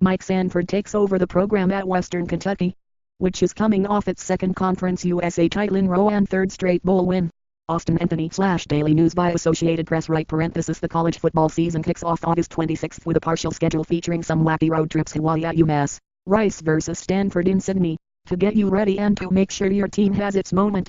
Mike Sanford takes over the program at Western Kentucky, which is coming off its second Conference USA title in row and third straight bowl win. Austin Anthony / Daily News by Associated Press right parenthesis. The college football season kicks off August 26th with a partial schedule featuring some wacky road trips. Hawaii at UMass, Rice versus Stanford in Sydney, to get you ready and to make sure your team has its moment.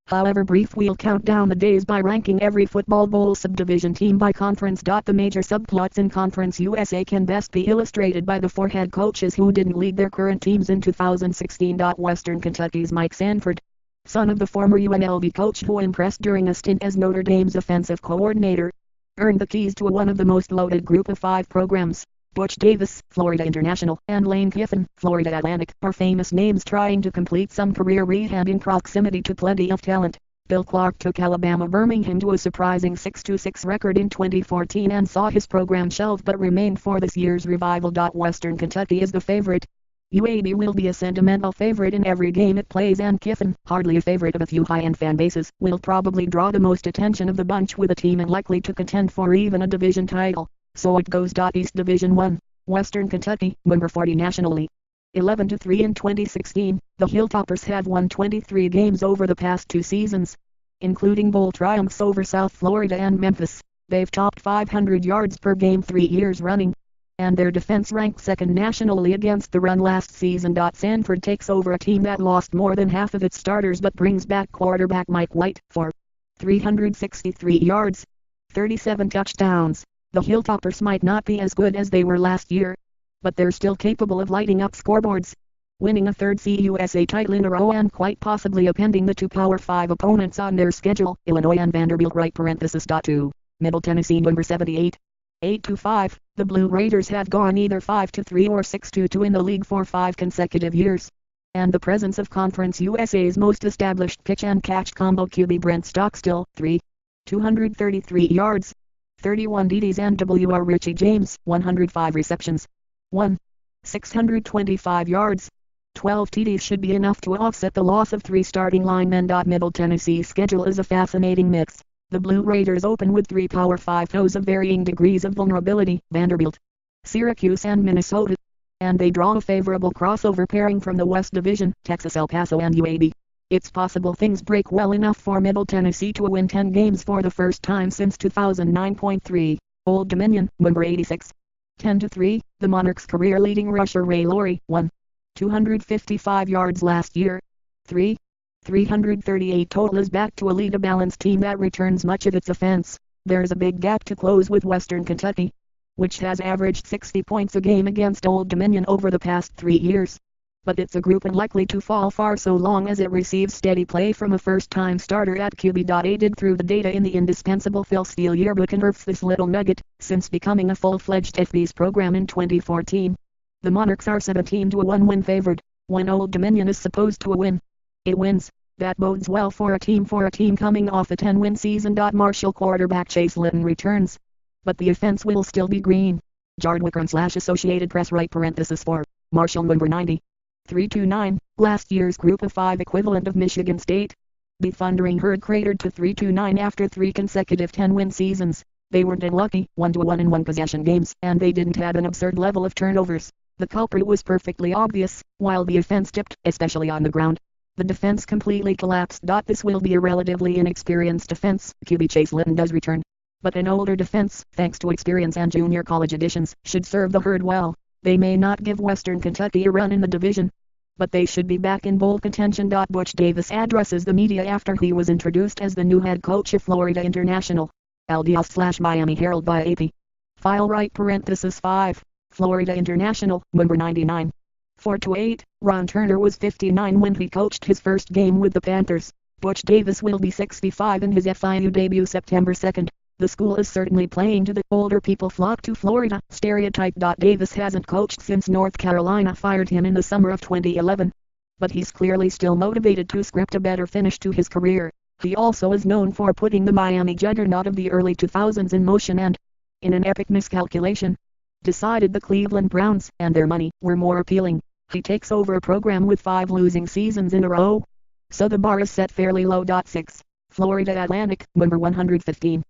However brief, we'll count down the days by ranking every football bowl subdivision team by conference. The major subplots in Conference USA can best be illustrated by the four head coaches who didn't lead their current teams in 2016. Western Kentucky's Mike Sanford, son of the former UNLV coach who impressed during a stint as Notre Dame's offensive coordinator, earned the keys to one of the most loaded group of 5 programs. Butch Davis, Florida International, and Lane Kiffin, Florida Atlantic, are famous names trying to complete some career rehab in proximity to plenty of talent. Bill Clark took Alabama Birmingham to a surprising 6-6 record in 2014 and saw his program shelved but remained for this year's revival. Western Kentucky is the favorite. UAB will be a sentimental favorite in every game it plays, and Kiffin, hardly a favorite of a few high-end fan bases, will probably draw the most attention of the bunch with a team unlikely to contend for even a division title. So it goes. East Division 1, Western Kentucky, number 40 nationally. 11-3 in 2016, the Hilltoppers have won 23 games over the past 2 seasons, including bowl triumphs over South Florida and Memphis. They've topped 500 yards per game 3 years running, and their defense ranked second nationally against the run last season. Sanford takes over a team that lost more than half of its starters but brings back quarterback Mike White for 363 yards, 37 touchdowns. The Hilltoppers might not be as good as they were last year, but they're still capable of lighting up scoreboards, winning a third CUSA title in a row and quite possibly appending the 2 Power 5 opponents on their schedule, Illinois and Vanderbilt right parenthesis. 2. Middle Tennessee number 78. 8-5, the Blue Raiders have gone either 5-3 or 6-2 in the league for 5 consecutive years, and the presence of Conference USA's most established pitch and catch combo QB Brent Stockstill, 233 yards, 31 TDs, and W.R. Richie James, 105 receptions, 625 yards, 12 TDs should be enough to offset the loss of 3 starting linemen. Middle Tennessee's schedule is a fascinating mix. The Blue Raiders open with 3 Power 5 foes of varying degrees of vulnerability, Vanderbilt, Syracuse and Minnesota, and they draw a favorable crossover pairing from the West Division, Texas, El Paso and UAB. It's possible things break well enough for Middle Tennessee to win 10 games for the first time since 2009.3. Old Dominion, number 86. 10-3, the Monarchs' career-leading rusher Ray Laurie, 255 yards last year. 338 total is back to a lead, a balanced team that returns much of its offense. There's a big gap to close with Western Kentucky, which has averaged 60 points a game against Old Dominion over the past 3 years. But it's a group unlikely to fall far so long as it receives steady play from a first-time starter at QB. Aided through the data in the indispensable Phil Steele yearbook unearths this little nugget: since becoming a full-fledged FBS program in 2014, the Monarchs are 17-1 win favored. When Old Dominion is supposed to win, it wins. That bodes well for a team coming off a 10-win season. Marshall quarterback Chase Litton returns, but the offense will still be green. Jared Wickern / Associated Press right parenthesis 4, Marshall number 90. 3-9, last year's group of 5 equivalent of Michigan State. The Thundering Herd cratered to 3-9 after 3 consecutive 10-win seasons. They weren't unlucky, 1-1 in one-possession games, and they didn't have an absurd level of turnovers. The culprit was perfectly obvious. While the offense dipped, especially on the ground, the defense completely collapsed. This will be a relatively inexperienced defense. QB Chase Litton does return, but an older defense, thanks to experience and junior college additions, should serve the Herd well. They may not give Western Kentucky a run in the division, but they should be back in bowl contention. Butch Davis addresses the media after he was introduced as the new head coach of Florida International. LDS / Miami Herald by AP. File right parenthesis 5, Florida International, number 99. 4-8, Ron Turner was 59 when he coached his first game with the Panthers. Butch Davis will be 65 in his FIU debut September 2nd. The school is certainly playing to the older people flock to Florida stereotype. Davis hasn't coached since North Carolina fired him in the summer of 2011. But he's clearly still motivated to script a better finish to his career. He also is known for putting the Miami juggernaut of the early 2000s in motion and, in an epic miscalculation, decided the Cleveland Browns and their money were more appealing. He takes over a program with 5 losing seasons in a row, so the bar is set fairly low. 6, Florida Atlantic, number 115.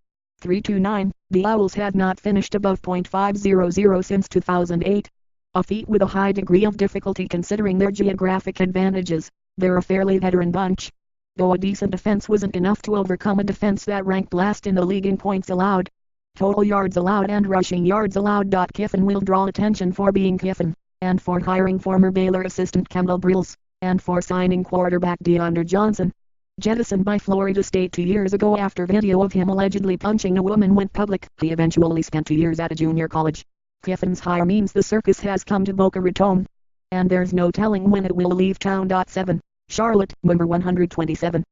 3-9, the Owls had not finished above .500 since 2008. a feat with a high degree of difficulty considering their geographic advantages. They're a fairly veteran bunch. Though a decent defense wasn't enough to overcome a defense that ranked last in the league in points allowed, total yards allowed and rushing yards allowed. Kiffin will draw attention for being Kiffin, and for hiring former Baylor assistant Kendall Brills, and for signing quarterback DeAndre Johnson. Jettisoned by Florida State 2 years ago after video of him allegedly punching a woman went public, he eventually spent 2 years at a junior college. Kiffin's hire means the circus has come to Boca Raton, and there's no telling when it will leave town. 7. Charlotte, number 127.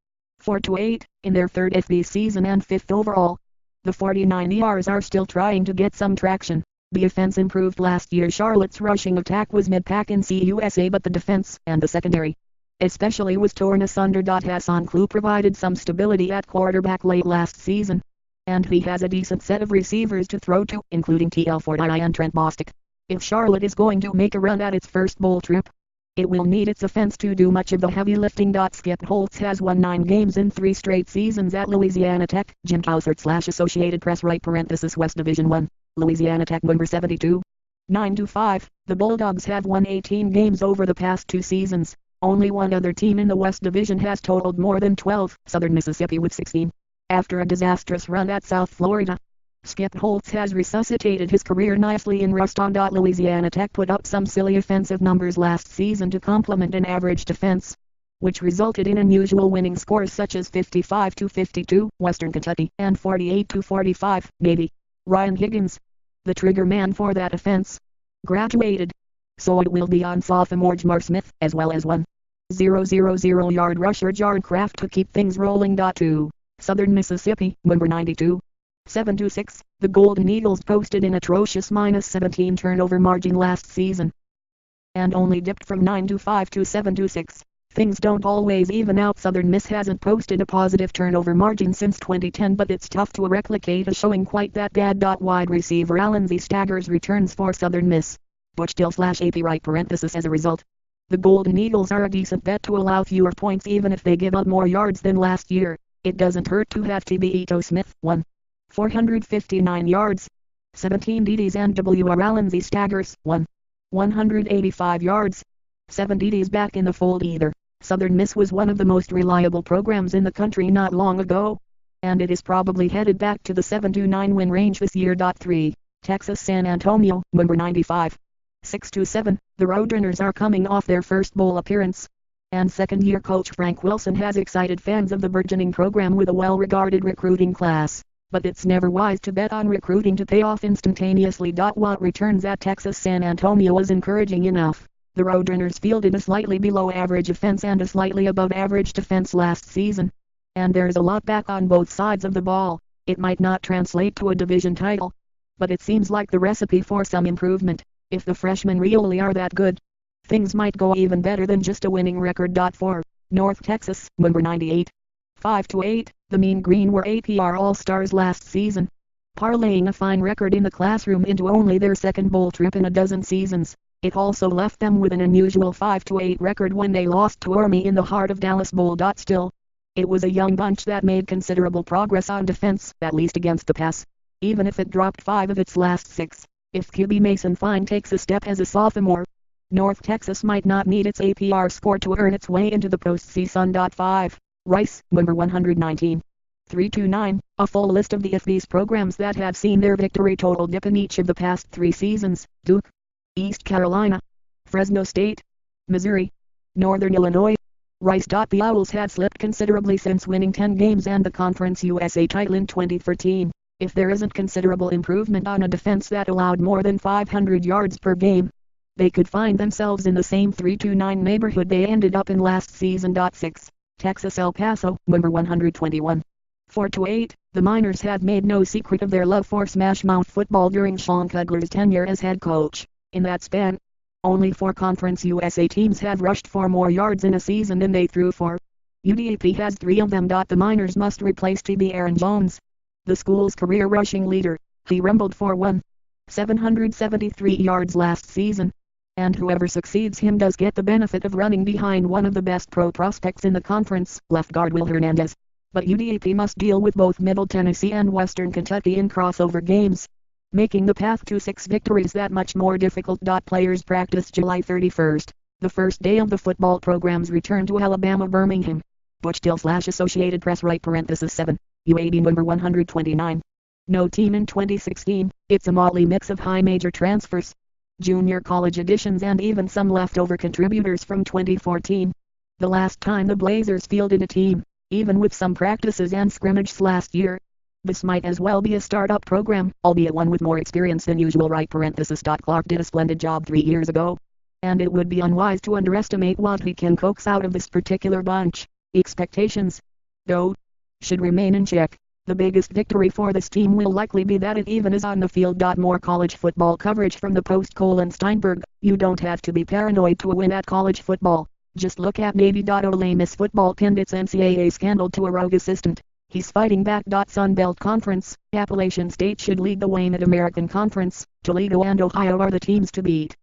4-8, in their third FB season and fifth overall. The 49ers are still trying to get some traction. The offense improved last year. Charlotte's rushing attack was mid-pack in CUSA, but the defense and the secondary especially was torn asunder. Hassan Klue provided some stability at quarterback late last season, and he has a decent set of receivers to throw to, including TL Fordyce and Trent Bostic. If Charlotte is going to make a run at its first bowl trip, it will need its offense to do much of the heavy lifting. Skip Holtz has won 9 games in 3 straight seasons at Louisiana Tech. Jim Cowsert / Associated Press right parenthesis West Division 1, Louisiana Tech number 72. 9-5, the Bulldogs have won 18 games over the past 2 seasons. Only one other team in the West Division has totaled more than 12, Southern Mississippi with 16. After a disastrous run at South Florida, Skip Holtz has resuscitated his career nicely in Ruston. Louisiana Tech put up some silly offensive numbers last season to complement an average defense, which resulted in unusual winning scores such as 55-52, Western Kentucky, and 48-45, Navy. Ryan Higgins, the trigger man for that offense, graduated, so it will be on sophomore Jamar Smith, as well as 1,000-yard rusher Jared Kraft to keep things rolling. 2. Southern Mississippi, number 92. 7-6, the Golden Eagles posted an atrocious -17 turnover margin last season, and only dipped from 9-5 to 7-6. Things don't always even out. Southern Miss hasn't posted a positive turnover margin since 2010, but it's tough to replicate a showing quite that bad. Wide receiver Allenzy staggers returns for Southern Miss. Butch Dill / AP right parenthesis as a result. The Golden Eagles are a decent bet to allow fewer points even if they give up more yards than last year. It doesn't hurt to have Ito Smith, 459 yards, 17 TDs, and WR Allenzy staggers, 185 yards, 7 TDs back in the fold either. Southern Miss was one of the most reliable programs in the country not long ago, and it is probably headed back to the 7-9 win range this year. 3. Texas San Antonio, number 95. 6-7, the Roadrunners are coming off their first bowl appearance, and second-year coach Frank Wilson has excited fans of the burgeoning program with a well-regarded recruiting class. But it's never wise to bet on recruiting to pay off instantaneously. What returns at Texas San Antonio is encouraging enough. The Roadrunners fielded a slightly below average offense and a slightly above average defense last season, and there's a lot back on both sides of the ball. It might not translate to a division title, but it seems like the recipe for some improvement. If the freshmen really are that good, things might go even better than just a winning record. 4. North Texas, number 98. 5-8, the Mean Green were APR All-Stars last season, parlaying a fine record in the classroom into only their second bowl trip in a dozen seasons. It also left them with an unusual 5-8 record when they lost to Army in the heart of Dallas Bowl. Still, it was a young bunch that made considerable progress on defense, at least against the pass, even if it dropped 5 of its last 6. If QB Mason Fine takes a step as a sophomore, North Texas might not need its APR score to earn its way into the postseason. 5. Rice, number 119. 3-9, a full list of the FB's programs that have seen their victory total dip in each of the past 3 seasons: Duke, East Carolina, Fresno State, Missouri, Northern Illinois. Rice. The Owls have slipped considerably since winning 10 games and the Conference USA title in 2013. If there isn't considerable improvement on a defense that allowed more than 500 yards per game, they could find themselves in the same 3-9 neighborhood they ended up in last season. 6. Texas El Paso, number 121. 4-8, the Miners have made no secret of their love for Smash Mouth football during Sean Kugler's tenure as head coach. In that span, only 4 Conference USA teams have rushed for more yards in a season than they threw for. UDAP has 3 of them. The Miners must replace TB Aaron Jones, the school's career rushing leader. He rumbled for 773 yards last season, and whoever succeeds him does get the benefit of running behind one of the best pro prospects in the conference, left guard Will Hernandez. But UDAP must deal with both Middle Tennessee and Western Kentucky in crossover games. making the path to 6 victories that much more difficult. Players practice July 31st, the first day of the football program's return to Alabama Birmingham. Butch-Associated Press right parenthesis 7, UAB number 129. No team in 2016, it's a motley mix of high major transfers, junior college additions and even some leftover contributors from 2014. The last time the Blazers fielded a team, even with some practices and scrimmages last year. This might as well be a startup program, albeit one with more experience than usual right parenthesis. Clark did a splendid job 3 years ago, and it would be unwise to underestimate what he can coax out of this particular bunch. Expectations, though, should remain in check. The biggest victory for this team will likely be that it even is on the field. More college football coverage from the Post. Steinberg, you don't have to be paranoid to win at college football. Just look at Navy. Ole Miss football pinned its NCAA scandal to a rogue assistant. He's fighting back. Sun Belt Conference, Appalachian State should lead the way. Mid-American Conference, Toledo and Ohio are the teams to beat.